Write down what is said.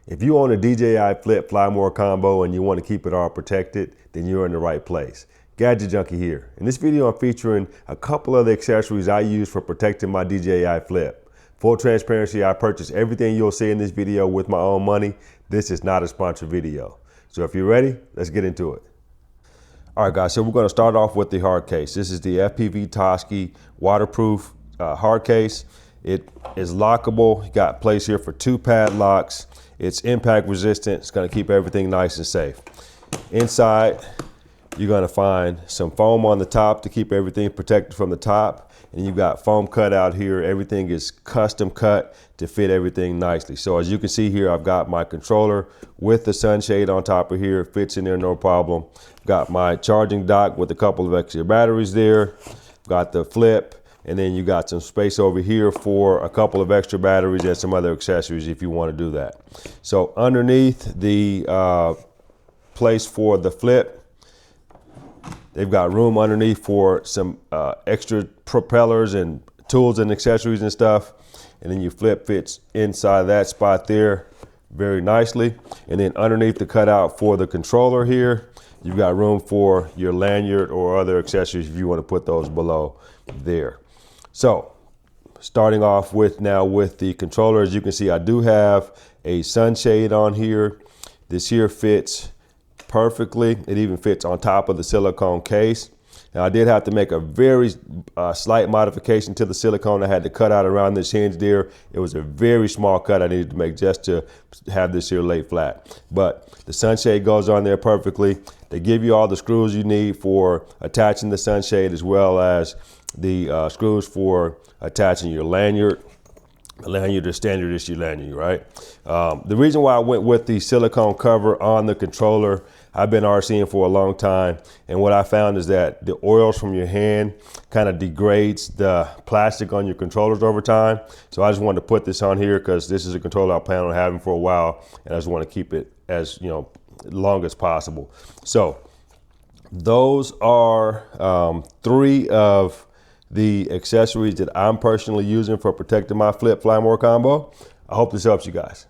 If you own a DJI Flip Fly More combo and you want to keep it all protected, then you're in the right place. Gadget Junkie here. In this video, I'm featuring a couple of the accessories I use for protecting my DJI Flip. Full transparency, I purchased everything you'll see in this video with my own money. This is not a sponsored video. So if you're ready, let's get into it. All right, guys, so we're going to start off with the hard case. This is the FPV Toski waterproof hard case. It is lockable. You got place here for 2 padlocks. It's impact resistant. It's going to keep everything nice and safe. Inside, you're going to find some foam on the top to keep everything protected from the top. And you've got foam cut out here. Everything is custom cut to fit everything nicely. So as you can see here, I've got my controller with the sunshade on top of here. It fits in there, no problem. Got my charging dock with a couple of extra batteries there. Got the flip. And then you got some space over here for a couple of extra batteries and some other accessories if you want to do that. So underneath the place for the flip, they've got room underneath for some extra propellers and tools and accessories and stuff. And then your flip fits inside that spot there very nicely. And then underneath the cutout for the controller here, you've got room for your lanyard or other accessories if you want to put those below there. So starting off with the controller, as you can see, I do have a sunshade on here. This here fits perfectly. It even fits on top of the silicone case. Now I did have to make a very slight modification to the silicone. I had to cut out around this hinge there. It was a very small cut I needed to make just to have this here lay flat. But the sunshade goes on there perfectly. They give you all the screws you need for attaching the sunshade, as well as the screws for attaching your lanyard. The lanyard is standard issue lanyard, right? The reason why I went with the silicone cover on the controller, I've been RCing for a long time, and what I found is that the oils from your hand kind of degrades the plastic on your controllers over time. So I just wanted to put this on here because this is a controller I plan on having for a while, and I just want to keep it as long as possible. So those are 3 of the accessories that I'm personally using for protecting my Flip Fly More combo. I hope this helps you guys.